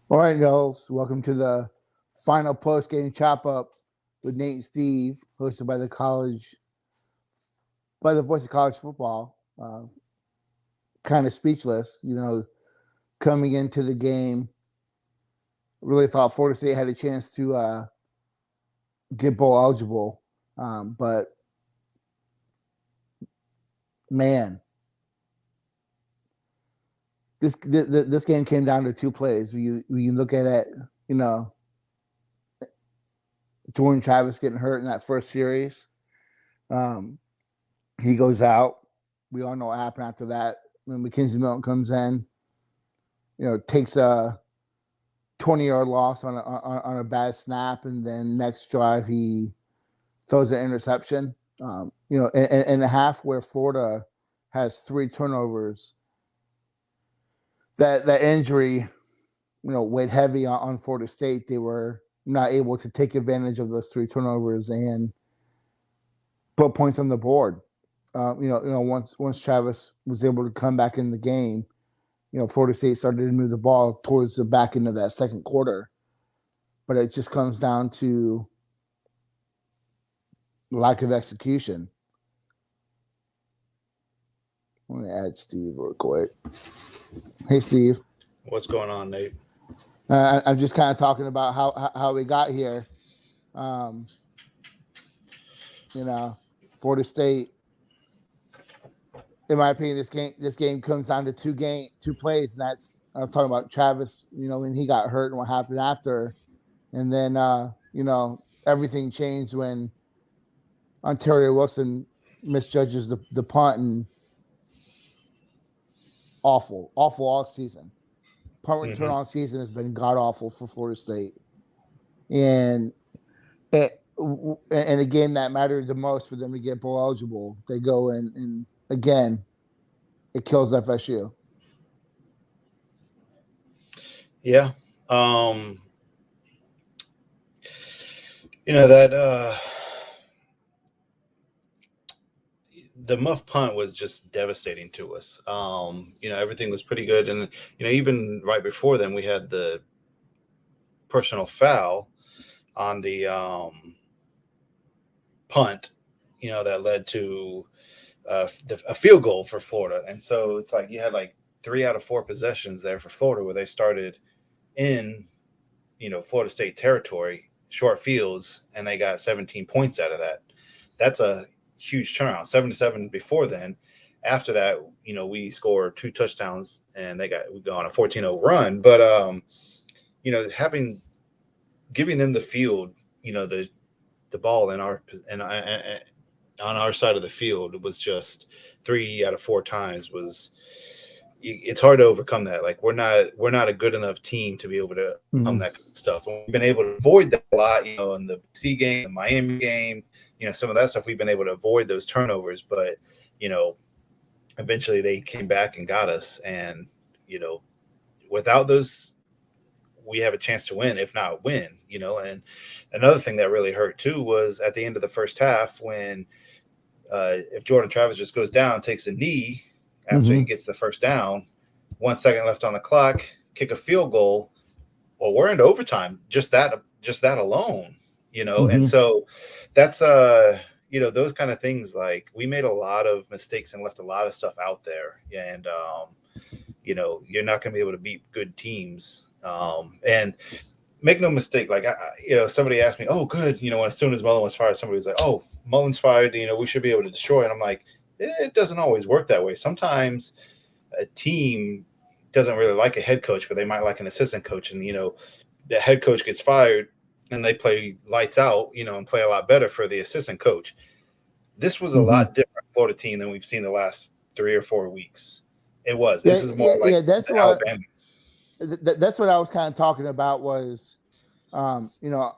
All right, Nels. Welcome to the final post game chop up with Nate and Steve, hosted by the voice of college football. Kind of speechless, coming into the game. Really thought Florida State had a chance to get bowl eligible, but man, this game came down to two plays. When you look at it, you know, Jordan Travis getting hurt in that first series. Um, he goes out. We all know what happened after that. When Mackenzie Milton comes in, takes a 20-yard loss on a bad snap, and then next drive he throws an interception. In a half where Florida has three turnovers, that injury, weighed heavy on Florida State. They were not able to take advantage of those three turnovers and put points on the board. Once Travis was able to come back in the game, Florida State started to move the ball towards the back end of that second quarter. But it just comes down to lack of execution. Let me add Steve real quick. Hey, Steve. What's going on, Nate? I'm just kind of talking about how we got here. Florida State. In my opinion, this game comes down to two plays, and that's I'm talking about Travis. When he got hurt and what happened after, and then everything changed when Ontario Wilson misjudges the punt and awful all season. Punt return all season has been god awful for Florida State, and in a game that mattered the most for them to get bowl eligible, they go in and again, it kills FSU. Yeah. The muff punt was just devastating to us. Everything was pretty good. And, even right before then, we had the personal foul on the punt, that led to a field goal for Florida. And so it's like you had like 3 out of 4 possessions there for Florida where they started in, Florida State territory, short fields, and they got 17 points out of that. That's a huge turnaround. 7-7 before then. After that, we scored 2 touchdowns and we go on a 14-0 run. But giving them the field, the ball on our side of the field, it was just 3 out of 4 times it's hard to overcome that. Like we're not a good enough team to be able to overcome that kind of stuff. And we've been able to avoid that a lot, in the BC game, the Miami game, some of that stuff we've been able to avoid those turnovers, but eventually they came back and got us. And, without those, we have a chance to win, if not win, and another thing that really hurt too was at the end of the first half when if Jordan Travis just goes down, takes a knee after he gets the first down, 1 second left on the clock, kick a field goal, well, we're into overtime. Just that alone, and so that's those kind of things. Like we made a lot of mistakes and left a lot of stuff out there, and you're not going to be able to beat good teams. And make no mistake, like somebody asked me, "Oh, good," as soon as Mullen was fired, somebody was like, "Oh, Mullen's fired, we should be able to destroy." And I'm like, it doesn't always work that way. Sometimes a team doesn't really like a head coach, but they might like an assistant coach. And, the head coach gets fired and they play lights out, and play a lot better for the assistant coach. This was a lot different Florida team than we've seen the last 3 or 4 weeks. It was. This is more like that's Alabama. That's what I was kind of talking about was, I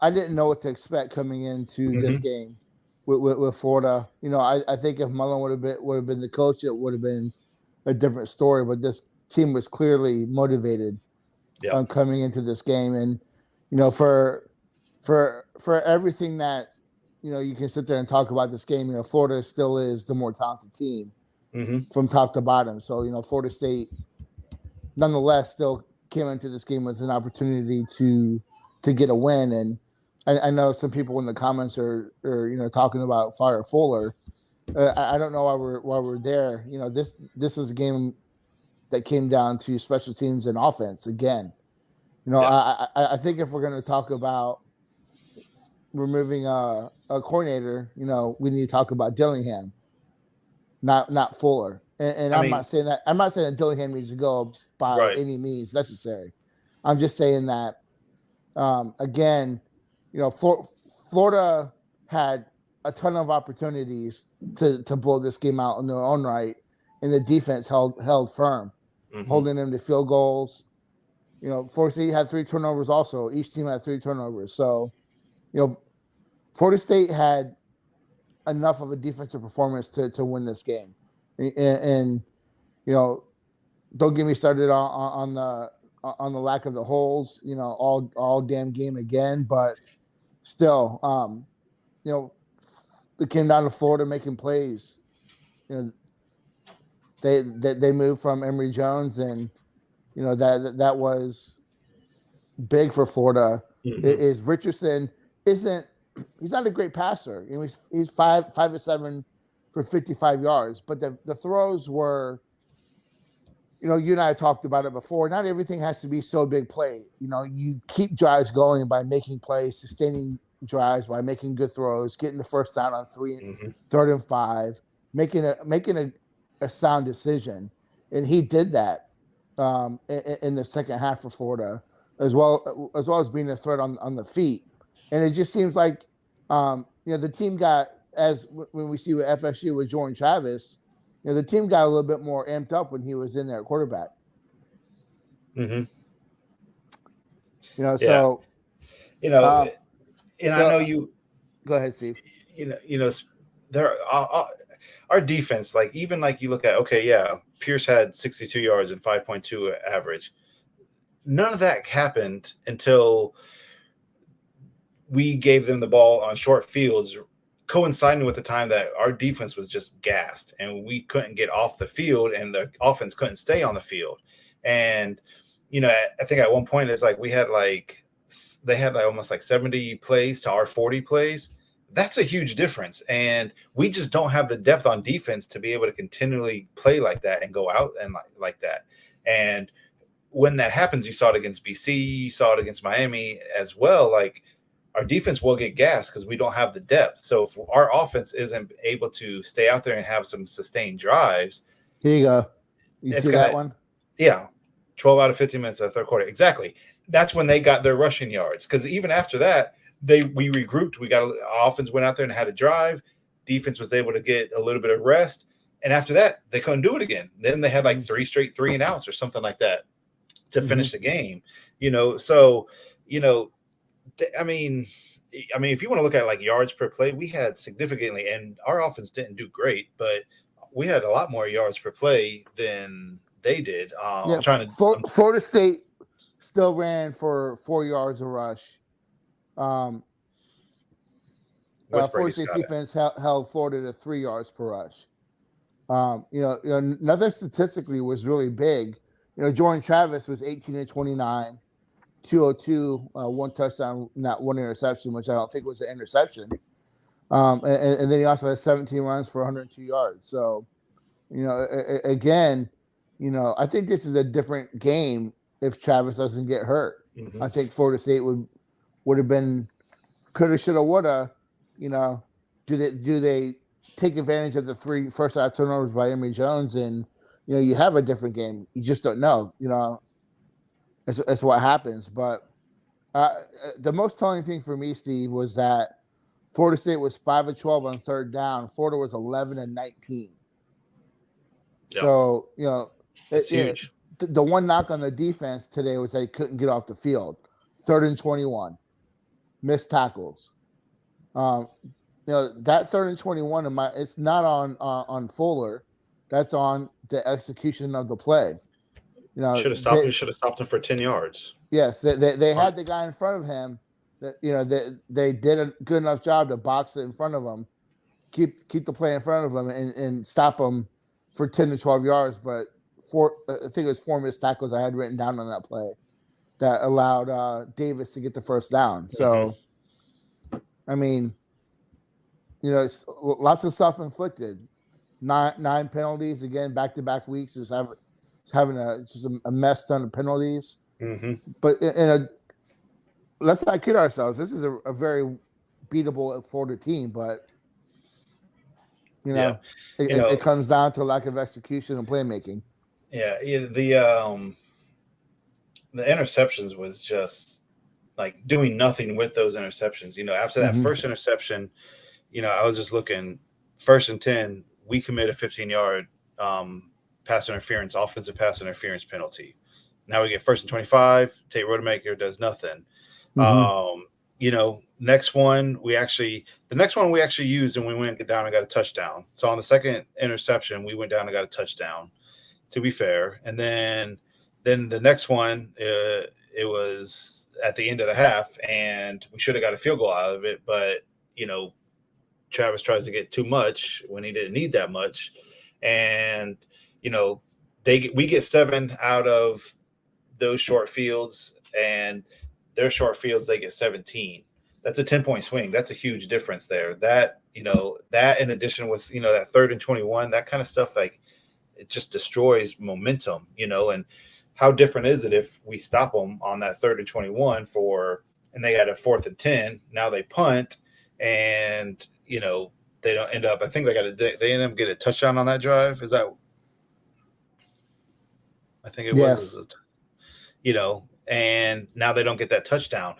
didn't know what to expect coming into this game. With Florida, I think if Mullen would have been the coach, it would have been a different story. But this team was clearly motivated on coming into this game, and for everything that you can sit there and talk about this game. Florida still is the more talented team from top to bottom. So Florida State, nonetheless, still came into this game with an opportunity to get a win, and I know some people in the comments are talking about fire Fuller. I don't know why we're there. This is a game that came down to special teams and offense again. I think if we're going to talk about removing a coordinator, we need to talk about Dillingham, not Fuller. And I'm not saying that. I'm not saying that Dillingham needs to go by any means necessary. I'm just saying that again, Florida had a ton of opportunities to blow this game out in their own right, and the defense held firm, holding them to field goals. Florida State had 3 turnovers also. Each team had 3 turnovers. So, Florida State had enough of a defensive performance to win this game. And don't get me started on the lack of the holes, all damn game again. But still, it came down to Florida making plays. They moved from Emory Jones, and that was big for Florida. Is Richardson he's not a great passer. He's 5 of 7 for 55 yards, but the throws were, you and I talked about it before. Not everything has to be so big play. You keep drives going by making plays, sustaining drives by making good throws, getting the first down on 3rd and 5, making a sound decision, and he did that in the second half for Florida, as well as being a threat on the feet. And it just seems like the team got, as when we see with FSU with Jordan Travis, the team got a little bit more amped up when he was in there at quarterback. So and I know you. Go ahead, Steve. There our defense, even you look at, Pierce had 62 yards and 5.2 average. None of that happened until we gave them the ball on short fields, coinciding with the time that our defense was just gassed and we couldn't get off the field and the offense couldn't stay on the field. And, I think at one point it's we had they had almost 70 plays to our 40 plays. That's a huge difference. And we just don't have the depth on defense to be able to continually play like that and go out and like that. And when that happens, you saw it against BC, you saw it against Miami as well. Our defense will get gassed because we don't have the depth. So if our offense isn't able to stay out there and have some sustained drives. Here you go. You see that one? Yeah. 12 out of 15 minutes of the third quarter. Exactly. That's when they got their rushing yards. Because even after that, we regrouped. Offense went out there and had a drive. Defense was able to get a little bit of rest. And after that, they couldn't do it again. Then they had 3 straight 3 and outs or something like that to finish the game. So, if you want to look at yards per play, we had significantly, and our offense didn't do great, but we had a lot more yards per play than they did. Florida State still ran for 4 yards a rush. Florida State's defense held Florida to 3 yards per rush. Nothing statistically was really big. Jordan Travis was 18 and 29. 202, 1 touchdown, not 1 interception, which I don't think was an interception. And then he also has 17 runs for 102 yards. So, again, I think this is a different game if Travis doesn't get hurt. I think Florida State would have been coulda, shoulda, woulda. Do they take advantage of the 3 first half turnovers by Emory Jones, and you have a different game. You just don't know. That's what happens. But the most telling thing for me, Steve, was that Florida State was 5 of 12 on third down. Florida was 11 and 19. Yep. So, it's huge. The one knock on the defense today was they couldn't get off the field. 3rd and 21. Missed tackles. That 3rd and 21, it's not on Fuller. That's on the execution of the play. Should have stopped. Should have stopped him for 10 yards. Yes, they had the guy in front of him. That they did a good enough job to box it in front of him, keep the play in front of him, and stop him for 10 to 12 yards. But I think it was 4 missed tackles I had written down on that play that allowed Davis to get the first down. So, I mean, it's lots of stuff inflicted. Nine penalties again, back-to-back weeks. Just having a mess ton of penalties. But let's not kid ourselves. This is a very beatable Florida team, but it comes down to lack of execution and playmaking. Yeah, the interceptions was just like doing nothing with those interceptions. After that first interception, I was just looking 1st and 10. We commit a 15-yard offensive pass interference penalty. Now we get 1st and 25. Tate Rodemaker does nothing. Next one we actually used, and we went down and got a touchdown. So on the second interception, we went down and got a touchdown, to be fair. And then the next one, it was at the end of the half, and we should have got a field goal out of it. But, Travis tries to get too much when he didn't need that much. And, we get 7 out of those short fields, and their short fields, they get 17. That's a 10-point swing. That's a huge difference there. That in addition with, that 3rd and 21, that kind of stuff, like it just destroys momentum, and how different is it if we stop them on that 3rd and 21 and they had a 4th and 10, now they punt and, they don't end up, I think they end up getting a touchdown on that drive. Is that, I think it was, and now they don't get that touchdown,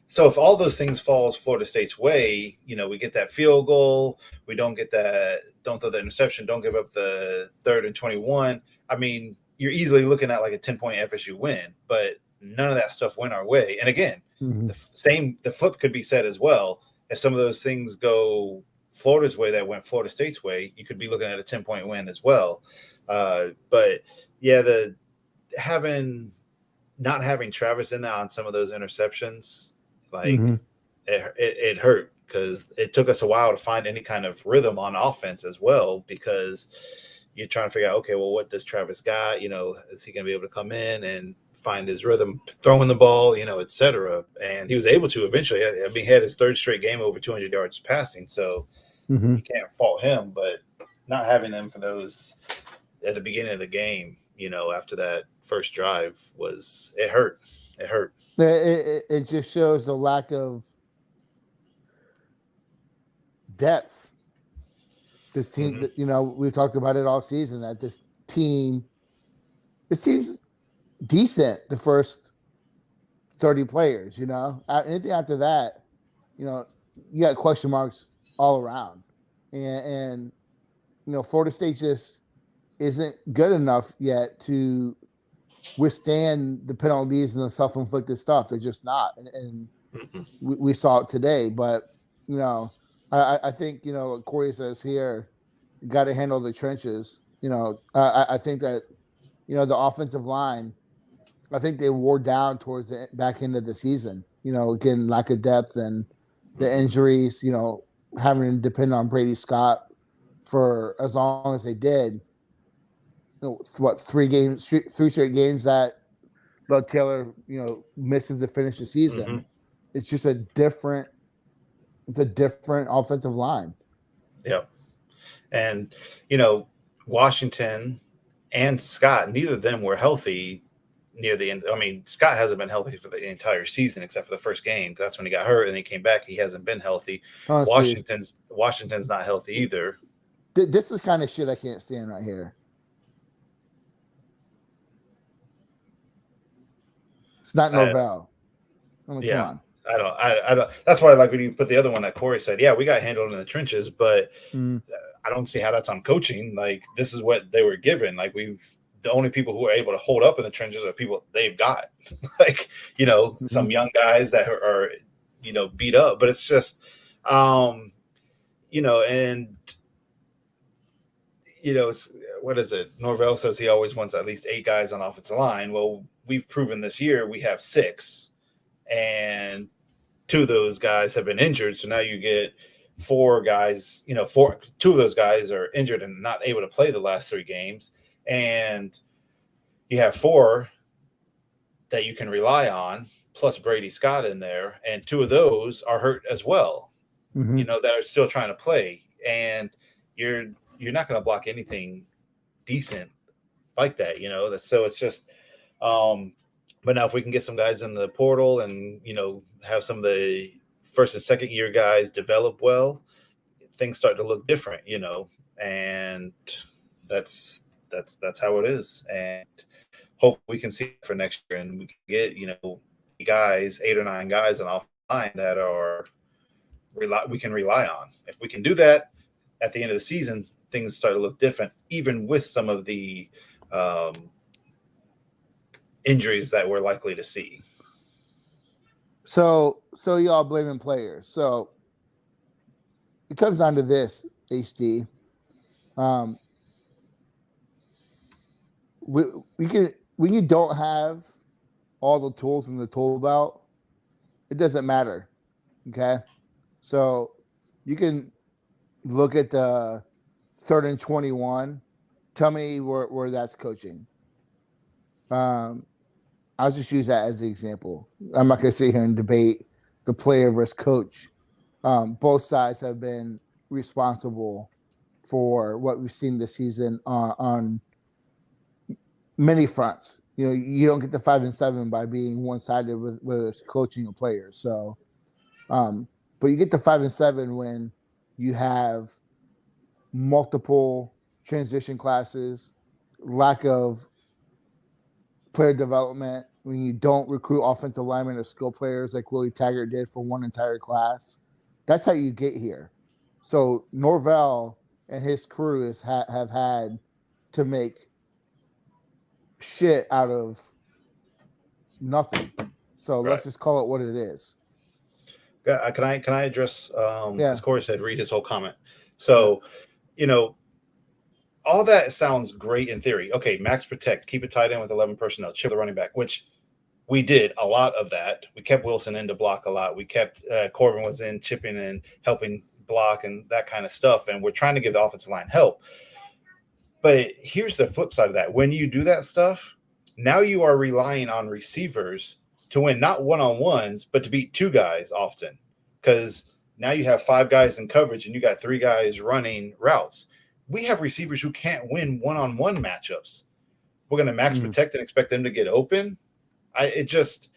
So if all those things falls Florida State's way, we get that field goal, we don't get that, don't throw the interception, don't give up the 3rd and 21. I mean, you're easily looking at like a 10-point FSU win, but none of that stuff went our way. And again, the flip could be said as well. If some of those things go Florida's way that went Florida State's way, you could be looking at a 10-point win as well. But yeah, not having Travis in there on some of those interceptions, like it hurt, because it took us a while to find any kind of rhythm on offense as well, because you're trying to figure out, okay, well, what does Travis got? Is he going to be able to come in and find his rhythm throwing the ball, et cetera? And he was able to eventually. I mean, he had his 3rd straight game over 200 yards passing, so you can't fault him. But not having them for those at the beginning of the game, after that first drive, it hurt. It hurt. It just shows the lack of depth. This team, we've talked about it all season, that this team, it seems decent the first 30 players, Anything after that, you got question marks all around. And Florida State just isn't good enough yet to withstand the penalties and the self-inflicted stuff. They're just not. And we saw it today. But, I think, Corey says here, you got to handle the trenches. I think that, the offensive line, I think they wore down towards the back end of the season. Again, lack of depth and the injuries, having to depend on Brady Scott for as long as they did. 3 straight games that Bud Taylor, misses to finish the season. It's just a different offensive line. Yep. And, Washington and Scott, neither of them were healthy near the end. I mean, Scott hasn't been healthy for the entire season except for the first game. That's when he got hurt, and he came back. He hasn't been healthy. Honestly, Washington's not healthy either. This is kind of shit I can't stand right here. It's not Norvell. Come on. I don't. That's why, like, when you put the other one that Corey said, yeah, we got handled in the trenches, but I don't see how that's on coaching. Like, this is what they were given. Like, the only people who are able to hold up in the trenches are people they've got. Like, some young guys that are beat up. But it's just, and what is it? Norvell says he always wants at least 8 guys on the offensive line. Well, we've proven this year we have 6, and 2 of those guys have been injured. So now you get 4 guys, 2 of those guys are injured and not able to play the last 3 games. and you have 4 that you can rely on, plus Brady Scott in there, and 2 of those are hurt as well. Mm-hmm. That are still trying to play, and you're not going to block anything decent like that. So it's just. But now if we can get some guys in the portal and have some of the first and second year guys develop well, things start to look different. And that's how it is. And hopefully we can see it for next year, and we can get guys, 8 or 9 guys on off line that we can rely on. If we can do that at the end of the season, things start to look different, even with some of the injuries that we're likely to see. So y'all blaming players. So it comes down to this, HD. When you don't have all the tools in the tool belt, it doesn't matter. Okay, so you can look at the 3rd and 21. Tell me where that's coaching. I'll just use that as an example. I'm not going to sit here and debate the player versus coach. Both sides have been responsible for what we've seen this season on many fronts. You don't get the 5-7 by being one-sided with whether it's coaching or players. So, but you get the 5-7 when you have multiple transition classes, lack of player development, when you don't recruit offensive linemen or skill players like Willie Taggart did for one entire class. That's how you get here. So Norvell and his crew have had to make shit out of nothing. So let's just call it what it is. Can I address as Corey said, read his whole comment. So, all that sounds great in theory. Okay, max protect, keep it tight end with 11 personnel, chip the running back, which we did a lot of that. We kept Wilson in to block a lot. We kept Corbin was in chipping and helping block and that kind of stuff. And we're trying to give the offensive line help. But here's the flip side of that. When you do that stuff, now you are relying on receivers to win not one-on-ones, but to beat 2 guys often. Because now you have 5 guys in coverage and you got 3 guys running routes. We have receivers who can't win one-on-one matchups. We're going to max protect and expect them to get open. I just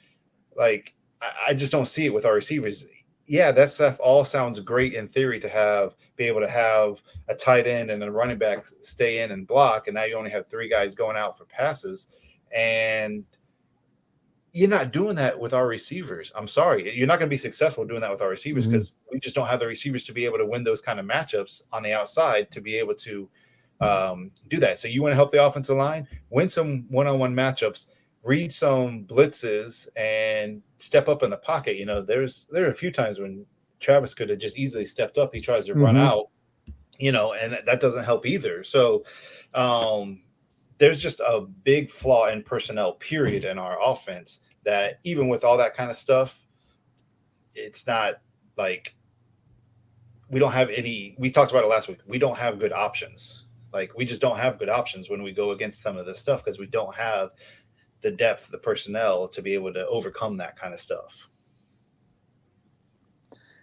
don't see it with our receivers. Yeah, that stuff all sounds great in theory to be able to have a tight end and a running back stay in and block, and now you only have 3 guys going out for passes, and you're not doing that with our receivers. I'm sorry. You're not going to be successful doing that with our receivers because we just don't have the receivers to be able to win those kind of matchups on the outside to be able to do that. So you want to help the offensive line, win some one-on-one matchups, read some blitzes, and step up in the pocket. There are a few times when Travis could have just easily stepped up. He tries to run out, and that doesn't help either. So there's just a big flaw in personnel, period, in our offense that even with all that kind of stuff, it's not like we don't have any. We talked about it last week. We don't have good options. Like we just don't have good options when we go against some of this stuff because we don't have the depth, the personnel to be able to overcome that kind of stuff.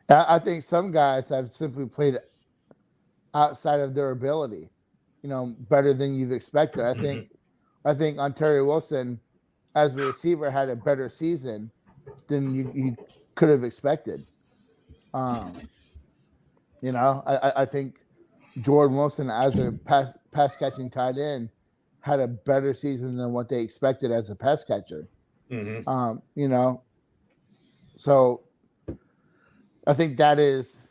I think some guys have simply played outside of their ability, better than you've expected. I think Ontario Wilson, as a receiver, had a better season than you could have expected. I think Jordan Wilson, as a pass catching tight end, had a better season than what they expected as a pass catcher. So I think that is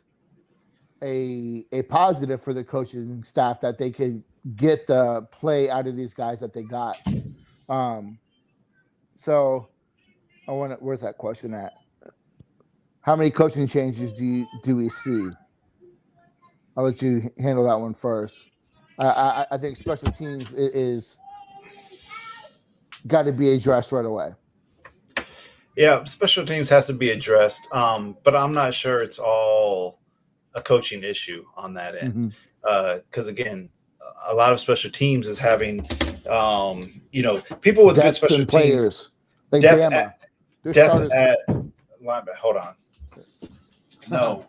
a positive for the coaching staff that they can get the play out of these guys that they got. So where's that question at? How many coaching changes do we see? I'll let you handle that one first. I think special teams is got to be addressed right away. Yeah, special teams has to be addressed, but I'm not sure it's all a coaching issue on that end. Because again, a lot of special teams is having, people with good depth special and players teams. like Depth Bama. at, Their depth starters. at linebacker. Hold on. No.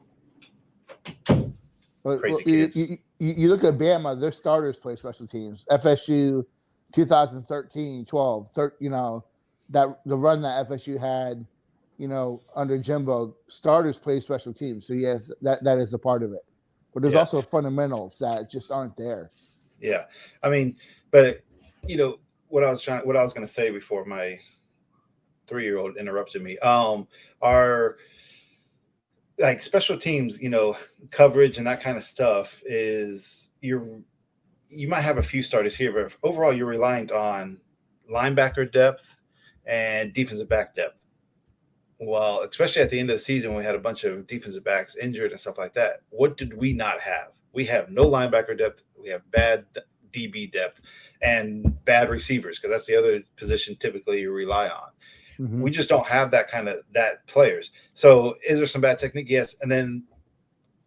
Crazy kids. You look at Bama, their starters play special teams. FSU 2013, 12, that the run that FSU had, under Jimbo, starters play special teams. So yes, that is a part of it. But there's also fundamentals that just aren't there. Yeah. I mean, but what I was going to say before my 3-year-old interrupted me. Our like special teams, coverage and that kind of stuff is you might have a few starters here, but overall you're reliant on linebacker depth and defensive back depth. Well, especially at the end of the season, when we had a bunch of defensive backs injured and stuff like that. What did we not have? We have no linebacker depth. We have bad DB depth and bad receivers, because that's the other position typically you rely on. Mm-hmm. We just don't have that players. So is there some bad technique? Yes. And then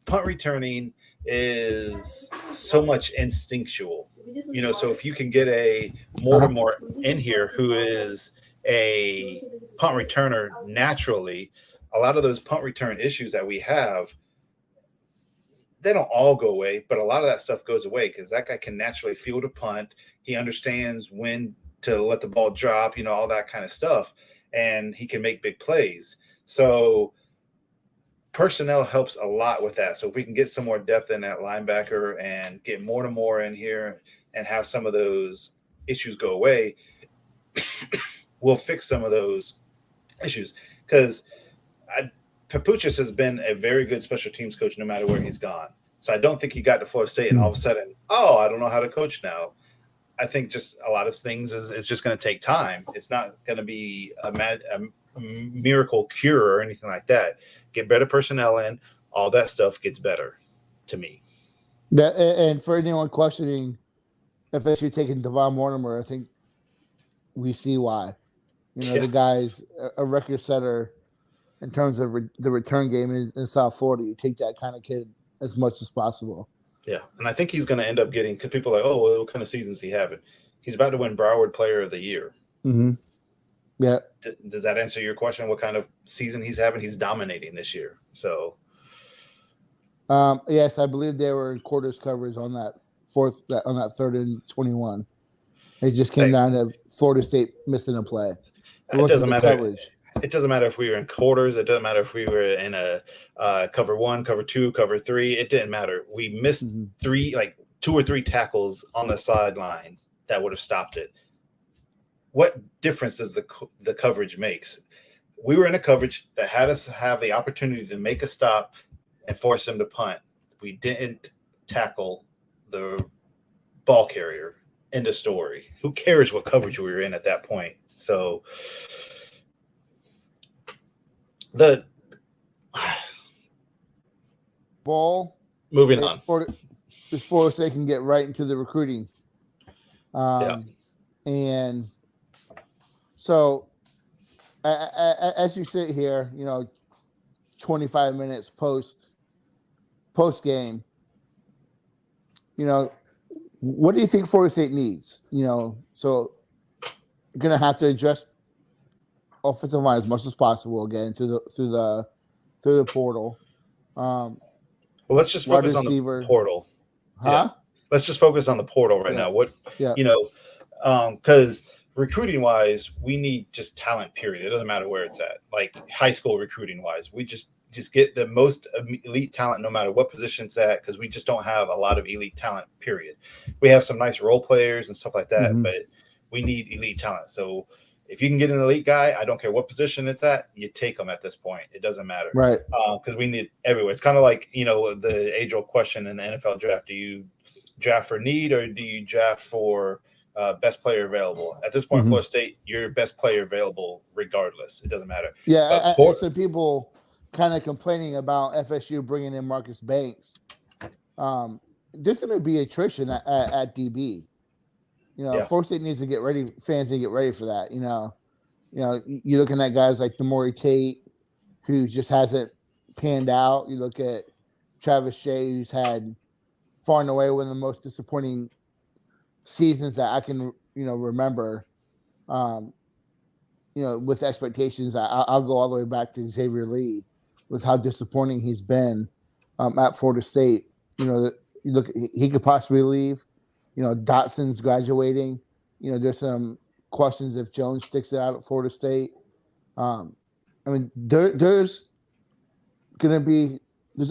punt returning is so much instinctual, so if you can get a Mortimer in here who is a punt returner naturally, a lot of those punt return issues that we have, they don't all go away, but a lot of that stuff goes away because that guy can naturally field a punt. He understands when to let the ball drop, all that kind of stuff, and he can make big plays. So personnel helps a lot with that. So if we can get some more depth in that linebacker and get Mortimer in here and have some of those issues go away, we'll fix some of those issues. Because Papuchis has been a very good special teams coach no matter where he's gone. So I don't think he got to Florida State and all of a sudden, I don't know how to coach now. I think just a lot of things is just going to take time. It's not going to be a miracle cure or anything like that. Get better personnel in, all that stuff gets better to me. And for anyone questioning FSU taking Devon Mortimer, I think we see why. The guy's a record setter in terms of the return game in South Florida. You take that kind of kid as much as possible. Yeah, and I think he's going to end up getting, because people are like, well, what kind of season is he having? He's about to win Broward Player of the Year. Mm-hmm. Yeah. Does that answer your question? What kind of season he's having? He's dominating this year. So, yes, I believe they were in quarters coverage on that 3rd and 21. It just came down to Florida State missing a play. It doesn't matter. Coverage. It doesn't matter if we were in quarters. It doesn't matter if we were in a cover 1, cover 2, cover 3. It didn't matter. We missed 2 or 3 tackles on the sideline that would have stopped it. What difference does the coverage makes? We were in a coverage that had us have the opportunity to make a stop and force them to punt. We didn't tackle the ball carrier. End of story. Who cares what coverage we were in at that point? So the ball. Moving on. Before they can get right into the recruiting. And so as you sit here, 25 minutes post game, what do you think Florida State needs? So you're going to have to address offensive line as much as possible again through the portal. Well, let's just focus on the portal. Huh? Yeah. Let's just focus on the portal right now. Because recruiting wise, we need just talent, period. It doesn't matter where it's at. Like high school recruiting wise, we just get the most elite talent no matter what position it's at, because we just don't have a lot of elite talent, period. We have some nice role players and stuff like that, but we need elite talent. So if you can get an elite guy, I don't care what position it's at, you take them at this point. It doesn't matter. Right. Because we need everywhere. It's kind of like, the age-old question in the NFL draft. Do you draft for need or do you draft for best player available? At this point, Florida State, you're best player available regardless. It doesn't matter. Yeah, I said people kind of complaining about FSU bringing in Marcus Banks. There's going to be attrition at DB. Florida State needs to get ready. Fans need to get ready for that. You're looking at guys like Demore Tate, who just hasn't panned out. You look at Travis Shea, who's had far and away one of the most disappointing seasons that I can remember. Um, with expectations, I'll go all the way back to Xavier Lee, with how disappointing he's been at Florida State. You look, he could possibly leave. Dotson's graduating. There's some questions if Jones sticks it out at Florida State. I mean, there's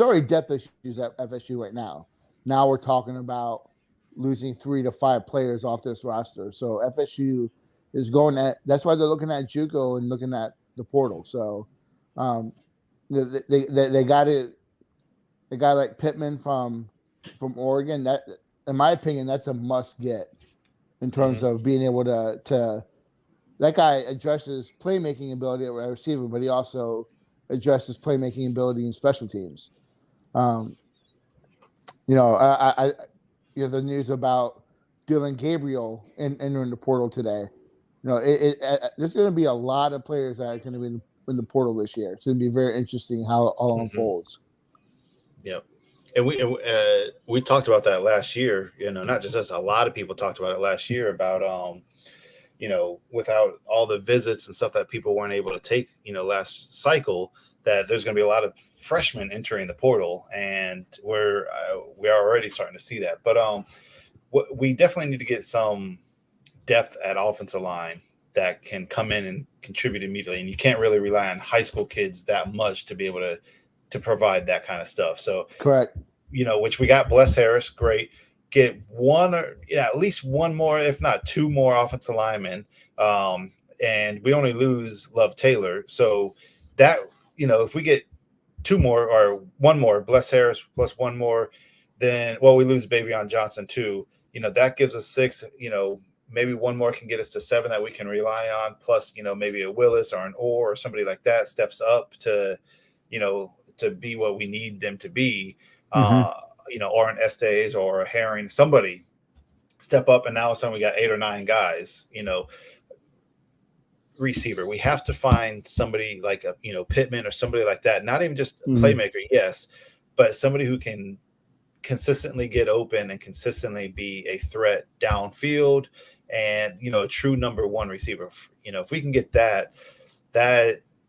already depth issues at FSU right now. Now we're talking about losing 3 to 5 players off this roster. So FSU is going at. That's why they're looking at JUCO and looking at the portal. So they got it. A guy like Pittman from Oregon. That, in my opinion, that's a must get in terms of being able to. That guy addresses playmaking ability at receiver, but he also addresses playmaking ability in special teams. I the news about Dylan Gabriel entering the portal today. There's going to be a lot of players that are going to be in the portal this year. It's going to be very interesting how it all unfolds. Yep. And we talked about that last year, not just us, a lot of people talked about it last year about, without all the visits and stuff that people weren't able to take, last cycle, that there's going to be a lot of freshmen entering the portal, and we are already starting to see that. But we definitely need to get some depth at offensive line that can come in and contribute immediately. And you can't really rely on high school kids that much to be able to provide that kind of stuff. So correct. Which we got Bless Harris, great. Get one or at least one more, if not 2 more offensive linemen. And we only lose Love Taylor. So that, if we get 2 more or 1 more, Bless Harris plus 1 more, then, we lose Bavion Johnson too. That gives us 6, maybe 1 more can get us to 7 that we can rely on. Plus, maybe a Willis or an Orr or somebody like that steps up to be what we need them to be. Or an Estes or a Herring, somebody step up, and now all of a sudden we got 8 or 9 guys, receiver. We have to find somebody like a, Pittman or somebody like that. Not even just a playmaker, yes, but somebody who can consistently get open and consistently be a threat downfield and, a true number 1 receiver. If we can get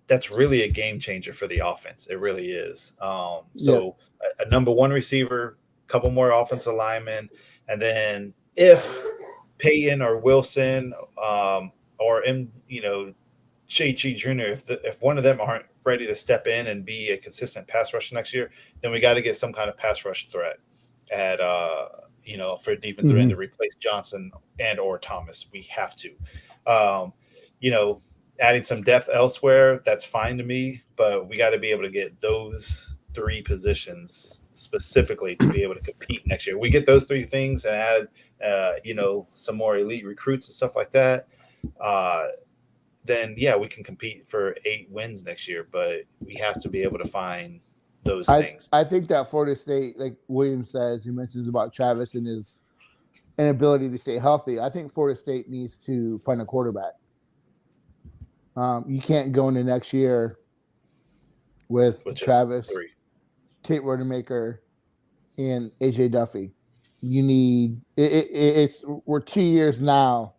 that's really a game changer for the offense. It really is. A number 1 receiver, a couple more offensive linemen, and then if Peyton or Wilson or Shea-Chi Jr., if one of them aren't ready to step in and be a consistent pass rusher next year, then we got to get some kind of pass rush threat at for defensive end to replace Johnson and or Thomas. We have to. Adding some depth elsewhere, that's fine to me, but we got to be able to get those 3 positions specifically to be able to compete next year. We get those 3 things and add, some more elite recruits and stuff like that. Then we can compete for 8 wins next year, but we have to be able to find those things. I think that Florida State, like William says, he mentions about Travis and his inability to stay healthy. I think Florida State needs to find a quarterback. You can't go into next year with Travis, Tate Rodemaker, and AJ Duffy. You need we're 2 years now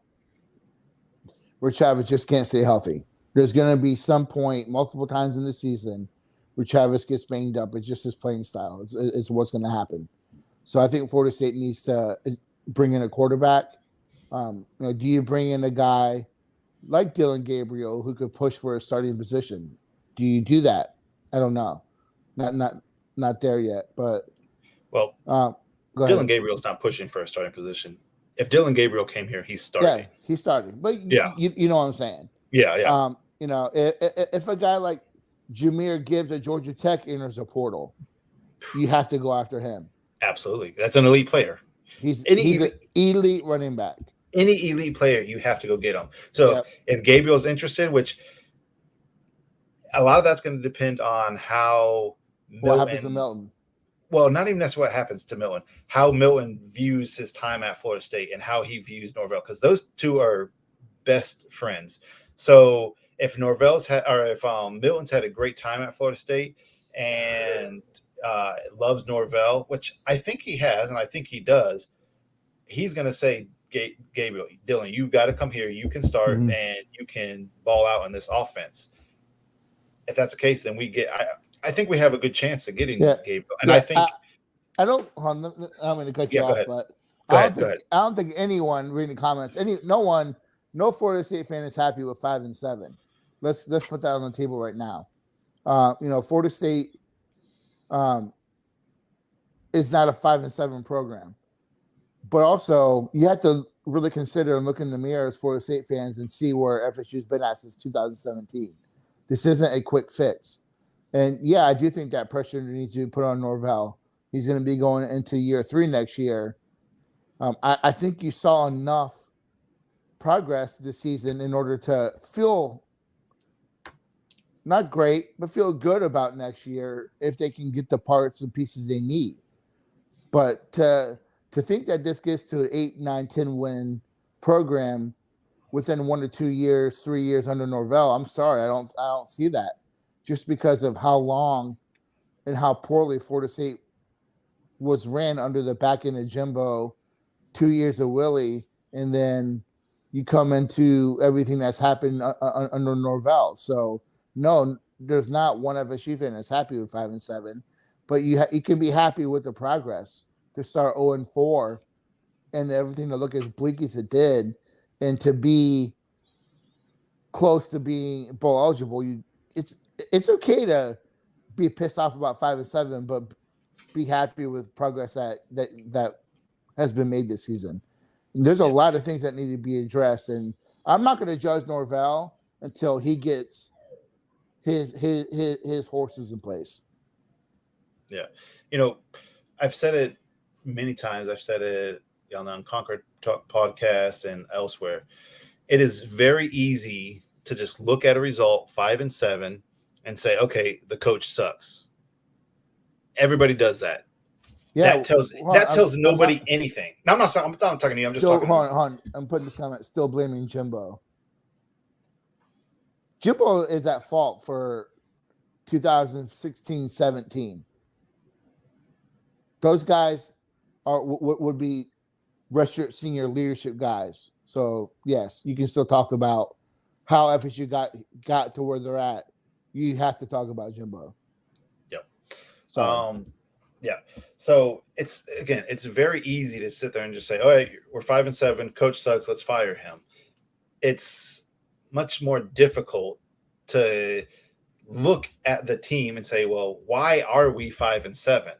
where Travis just can't stay healthy. There's going to be some point, multiple times in the season, where Travis gets banged up. It's just his playing style. It's what's going to happen. So I think Florida State needs to bring in a quarterback. Do you bring in a guy like Dylan Gabriel who could push for a starting position? Do you do that? I don't know. Not there yet. But Dylan Gabriel's not pushing for a starting position. If Dylan Gabriel came here, he's starting. Yeah, he's starting. But you know what I'm saying? Yeah. If a guy like Jahmyr Gibbs at Georgia Tech enters a portal, you have to go after him. Absolutely. That's an elite player. He's an elite running back. Any elite player, you have to go get him. So if Gabriel's interested, which a lot of that's going to depend on what happens to Milton. Well, not even that's what happens to Milton. How Milton views his time at Florida State and how he views Norvell, because those 2 are best friends. So if Milton's had a great time at Florida State and loves Norvell, which I think he has, and I think he does, he's going to say, Gabriel, Dylan, you got to come here. You can start and you can ball out in this offense. If that's the case, then I think we have a good chance of getting Gabriel. And I think I don't. I'm going to cut you off, but Go ahead. I don't think anyone reading the comments, no Florida State fan is happy with 5-7. Let's put that on the table right now. Florida State is not a 5-7 program, but also you have to really consider and look in the mirror as Florida State fans and see where FSU's been at since 2017. This isn't a quick fix. And yeah, I do think that pressure needs to be put on Norvell. He's going to be going into year 3 next year. I think you saw enough progress this season in order to feel not great, but feel good about next year if they can get the parts and pieces they need. But to think that this gets to an 8, 9, 10 win program within 1 to 2 years, 3 years under Norvell, I'm sorry, I don't see that. Just because of how long and how poorly Florida State was ran under the back end of Jimbo, 2 years of Willie, and then you come into everything that's happened under Norvell. So no, there's not one FSU fan that's happy with 5-7, but you can be happy with the progress to start 0-4 and everything to look as bleak as it did, and to be close to being bowl eligible. It's okay to be pissed off about 5-7, but be happy with progress that has been made this season. And there's a lot of things that need to be addressed, and I'm not going to judge Norvell until he gets his horses in place. Yeah, I've said it many times. I've said it on the Unconquered Talk podcast and elsewhere. It is very easy to just look at a result 5-7 and say, okay, the coach sucks. Everybody does that. Yeah, that tells nobody anything. No, I'm not talking to you. I'm just talking. Hold on. I'm putting this comment. Still blaming Jimbo. Jimbo is at fault for 2016-17. Those guys would be redshirt senior leadership guys. So yes, you can still talk about how FSU got to where they're at. You have to talk about Jimbo. Yep. Yeah. So it's very easy to sit there and just say, all right, we're 5-7, coach sucks, let's fire him. It's much more difficult to look at the team and say, well, why are we 5-7?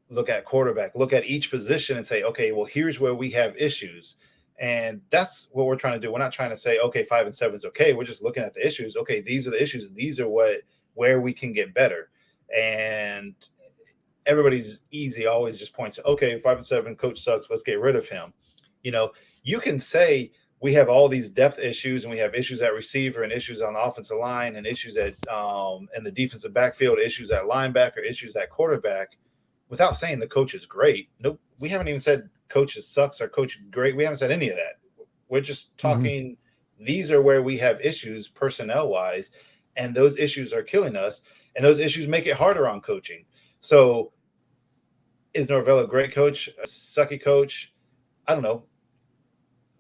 Look at quarterback, look at each position and say, okay, well, here's where we have issues. And that's what we're trying to do. We're not trying to say, okay, 5-7 is okay. We're just looking at the issues. Okay, these are the issues. These are where we can get better. And everybody's easy always just points to, okay, 5-7, coach sucks, let's get rid of him. You can say we have all these depth issues and we have issues at receiver and issues on the offensive line and issues at in the defensive backfield, issues at linebacker, issues at quarterback, without saying the coach is great. Nope, we haven't even said coach sucks or coach great. We haven't said any of that. We're just talking, these are where we have issues personnel-wise, and those issues are killing us, and those issues make it harder on coaching. So is Norvell a great coach, a sucky coach? I don't know.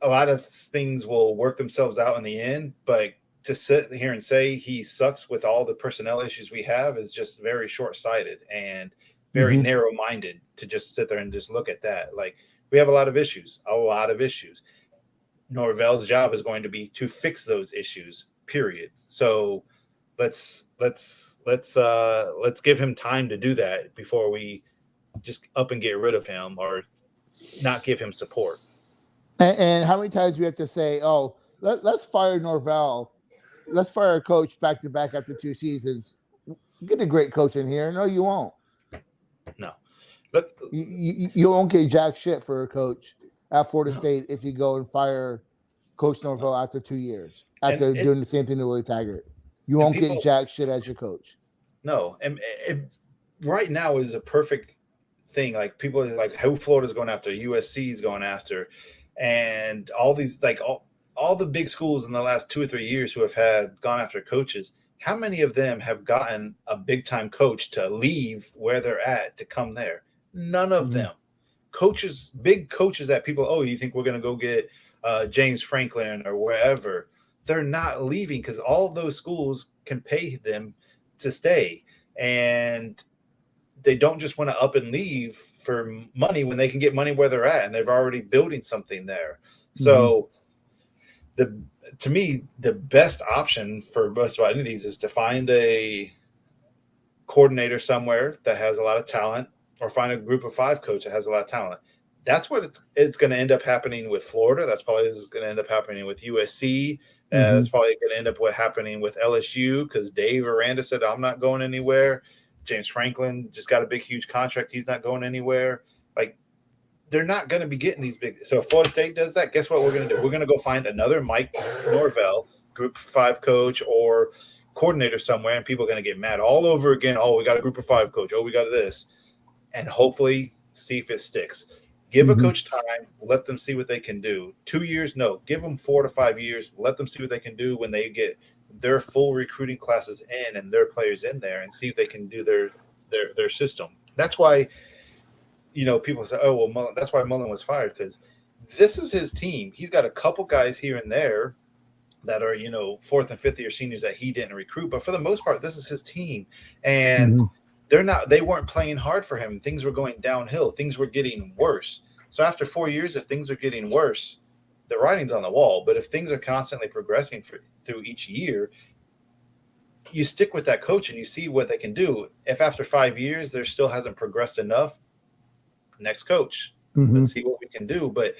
A lot of things will work themselves out in the end, but to sit here and say he sucks with all the personnel issues we have is just very short-sighted and very narrow-minded to just sit there and just look at that. Like, we have a lot of issues. Norvell's job is going to be to fix those issues, period. So let's give him time to do that before we just up and get rid of him or not give him support. And how many times we have to say, oh, let's fire Norvell. Let's fire a coach back to back after 2 seasons. Get a great coach in here. No, you won't. No. Look, you won't get jack shit for a coach at Florida State if you go and fire Coach Norvell after 2 years, after doing the same thing to Willie Taggart. You won't get jack shit as your coach. No. And right now is a perfect thing. Like, people are like, who Florida's going after, USC is going after, and all these, like, all the big schools in the last 2 or 3 years who have gone after coaches. How many of them have gotten a big time coach to leave where they're at to come there? None of them. coaches, big coaches that people, oh, you think we're going to go get James Franklin or wherever? They're not leaving because all of those schools can pay them to stay. And they don't just want to up and leave for money when they can get money where they're at and they're already building something there. So to me, the best option for most of any of these is to find a coordinator somewhere that has a lot of talent, or find a group of 5 coach that has a lot of talent. That's what it's going to end up happening with Florida. That's probably going to end up happening with USC. That's probably going to end up happening with LSU because Dave Aranda said, I'm not going anywhere. James Franklin just got a big, huge contract. He's not going anywhere. Like, they're not going to be getting these big. So if Florida State does that, guess what we're going to do? We're going to go find another Mike Norvell, group 5 coach or coordinator somewhere, and people are going to get mad all over again. Oh, we got a group of 5 coach. Oh, we got this. And hopefully see if it sticks. Give a coach time. Let them see what they can do. 2 years, no. Give them 4 to 5 years. Let them see what they can do when they get their full recruiting classes in and their players in there, and see if they can do their system. That's why, people say, oh, well, Mullen, that's why Mullen was fired, because this is his team. He's got a couple guys here and there that are, 4th and 5th year seniors that he didn't recruit. But for the most part, this is his team. And they weren't playing hard for him. Things were going downhill. Things were getting worse. So after 4 years, if things are getting worse, the writing's on the wall. But if things are constantly progressing through each year, you stick with that coach and you see what they can do. If after 5 years there still hasn't progressed enough, next coach. Let's see what we can do. But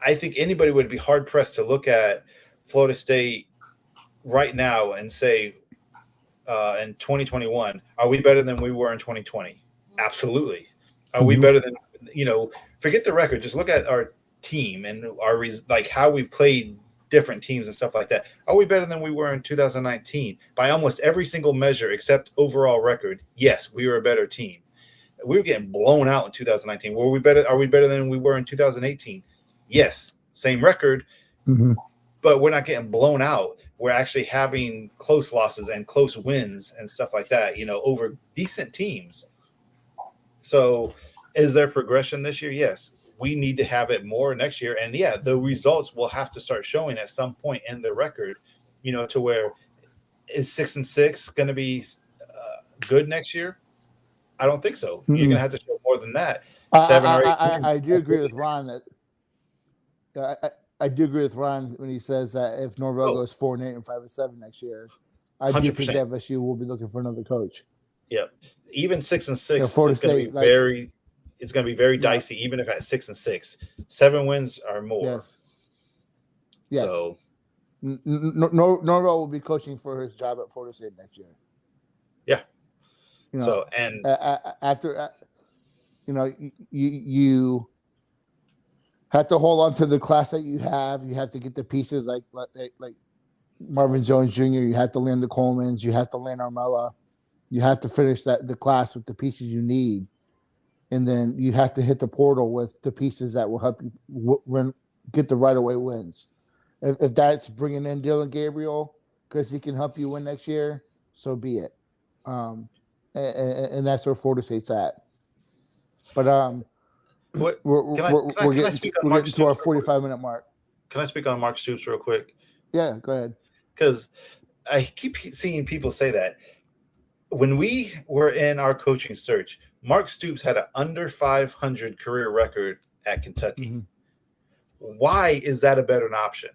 I think anybody would be hard pressed to look at Florida State right now and say, in 2021, are we better than we were in 2020? Absolutely. Are we better than, forget the record. Just look at our team and how we've played different teams and stuff like that. Are we better than we were in 2019? By almost every single measure except overall record, yes, we were a better team. We were getting blown out in 2019. Were we better? Are we better than we were in 2018? Yes, same record, but we're not getting blown out. We're actually having close losses and close wins and stuff like that, over decent teams. So is there progression this year? Yes. We need to have it more next year. And yeah, the results will have to start showing at some point in the record, to where is 6-6 going to be good next year? I don't think so. You're going to have to show more than that. 7 or 8. I do agree with Ron that I do agree with Ron when he says that if Norvell goes 4-8 and 5-7 next year, I 100%. Do think FSU will be looking for another coach. Yep. Even 6-6 is going to be very. It's going to be very dicey, even if at 6-6, 7 wins or more. Yes. So Norvell will be coaching for his job at Florida State next year. Yeah. So and after, you have to hold on to the class that you have. You have to get the pieces like Marvin Jones Jr. You have to land the Colemans. You have to land Armella. You have to finish the class with the pieces you need. And then you have to hit the portal with the pieces that will help you get the right-of-way wins. If that's bringing in Dylan Gabriel because he can help you win next year, so be it. And that's where Florida State's at. But we're getting to our 45-minute mark. Can I speak on Mark Stoops real quick? Yeah, go ahead. Because I keep seeing people say that. When we were in our coaching search, Mark Stoops had an under 500 career record at Kentucky. Why is that a better option?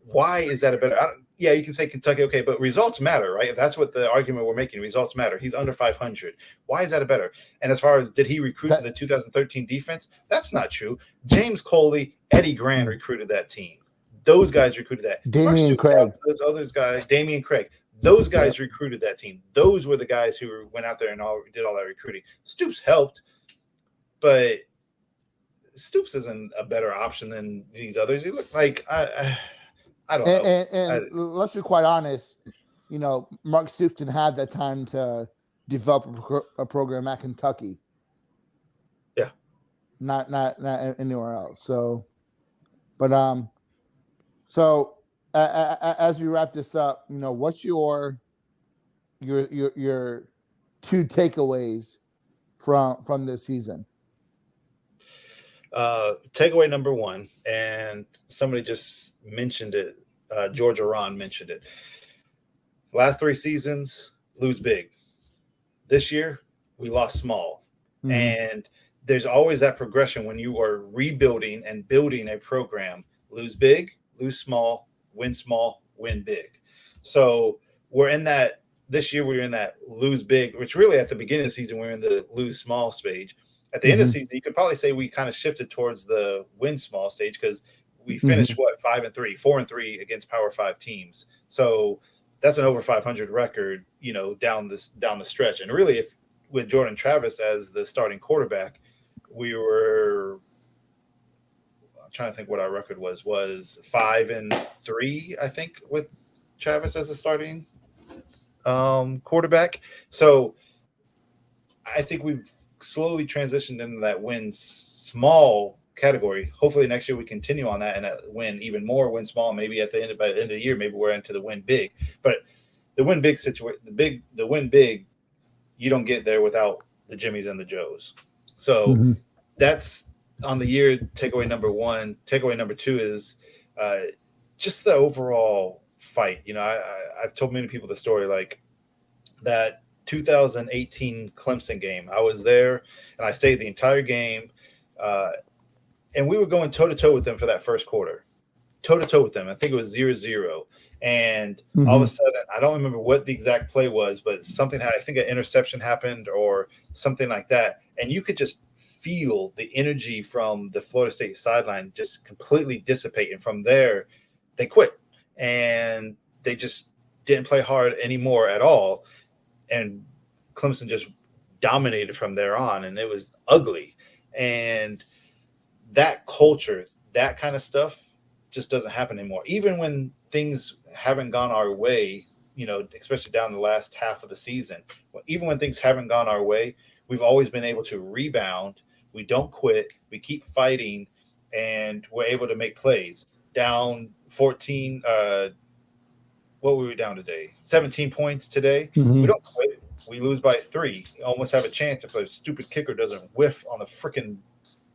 Why is that a better? Yeah, you can say Kentucky, okay, but results matter, right? If that's what the argument we're making, results matter. He's under 500. Why is that a better? And as far as did he recruit the 2013 defense? That's not true. James Coley, Eddie Grand recruited that team. Those guys recruited that. Damian Craig. Those other guys, Damian Craig. Those guys recruited that team. Those were the guys who went out there and did all that recruiting. Stoops helped, but Stoops isn't a better option than these others. He looked like I don't know. And let's be quite honest. Mark Stoops didn't have that time to develop a program at Kentucky. Yeah, not anywhere else. So, but so. As we wrap this up, what's your 2 takeaways from this season? Takeaway number one, and somebody just mentioned it. Georgia Ron mentioned it. Last 3 seasons, lose big. This year, we lost small. And there's always that progression when you are rebuilding and building a program. Lose big, lose small, win big. So we're in that this year. We're in that lose big, which really at the beginning of the season we're in the lose small stage. At the end of the season, you could probably say we kind of shifted towards the win small stage because we finished 5-3, 4-3 against Power 5 teams. So that's an over 500 record, down the stretch. And really, if with Jordan Travis as the starting quarterback, we were. I'm trying to think what our record was 5-3, I think, with Travis as the starting quarterback. So I think we've slowly transitioned into that win small category. Hopefully next year we continue on that and win even more, win small. Maybe by the end of the year, maybe we're into the win big. But the win big situation, the win big, you don't get there without the Jimmies and the Joes. So that's on the year. Takeaway number one. Takeaway number two is just the overall fight. I've told many people the story, like that 2018 Clemson game. I was there and I stayed the entire game. And we were going toe to toe with them for that first quarter. Toe to toe with them. I think it was 0-0. And all of a sudden, I don't remember what the exact play was, but something, I think an interception happened or something like that. And you could just feel the energy from the Florida State sideline just completely dissipate. And from there, they quit. And they just didn't play hard anymore at all. And Clemson just dominated from there on. And it was ugly. And that culture, that kind of stuff just doesn't happen anymore. Even when things haven't gone our way, especially down the last half of the season, even when things haven't gone our way, we've always been able to rebound. We don't quit. We keep fighting, and we're able to make plays. Down 14, what were we down today? 17 points today. We don't quit. We lose by 3. We almost have a chance if a stupid kicker doesn't whiff on the freaking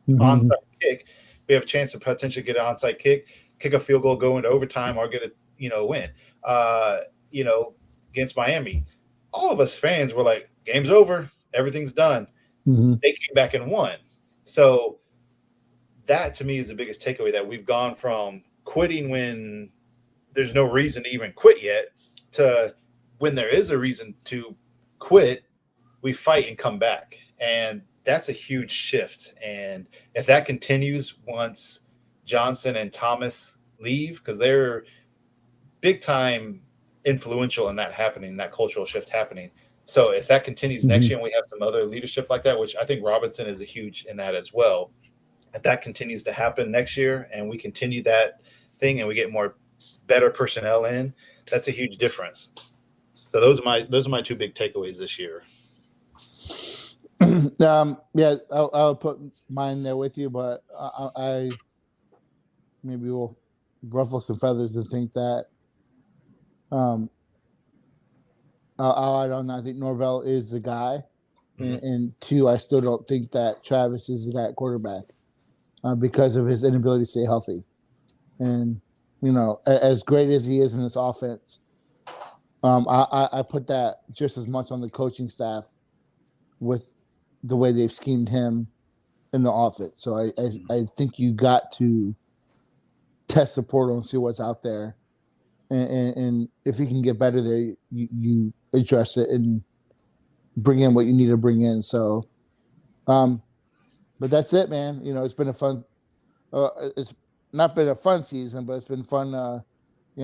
onside kick. We have a chance to potentially get an onside kick a field goal, go into overtime, or get a win. Against Miami, all of us fans were like, "Game's over, everything's done." They came back and won. So that to me is the biggest takeaway, that we've gone from quitting when there's no reason to even quit yet to when there is a reason to quit, we fight and come back. And that's a huge shift. And if that continues once Johnson and Thomas leave, because they're big time influential in that happening, that cultural shift happening. So if that continues next year and we have some other leadership like that, which I think Robinson is a huge in that as well. If that continues to happen next year and we continue that thing and we get more better personnel in, that's a huge difference. So those are my two big takeaways this year. I'll put mine there with you, but I maybe will ruffle some feathers and think that I don't know. I think Norvell is the guy, and two, I still don't think that Travis is the guy at quarterback because of his inability to stay healthy. And as great as he is in this offense, I put that just as much on the coaching staff with the way they've schemed him in the offense. So I think you got to test the portal and see what's out there. And if you can get better there, you address it and bring in what you need to bring in. So, but that's it, man. It's been a fun. It's not been a fun season, but it's been fun.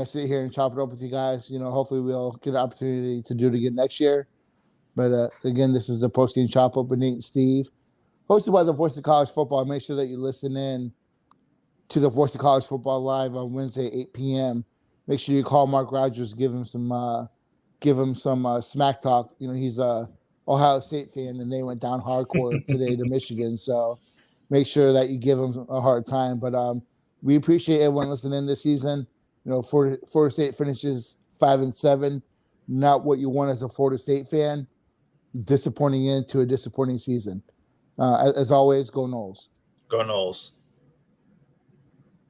Sit here and chop it up with you guys. Hopefully we'll get an opportunity to do it again next year. But again, this is the post-game chop up with Nate and Steve, hosted by the Voice of College Football. Make sure that you listen in to the Voice of College Football live on Wednesday, 8 p.m. Make sure you call Mark Rogers, give him some smack talk. He's a Ohio State fan, and they went down hardcore today to Michigan. So make sure that you give him a hard time. But we appreciate everyone listening this season. Florida State finishes 5-7, not what you want as a Florida State fan. Disappointing into a disappointing season. As always, go Noles. Go Knowles.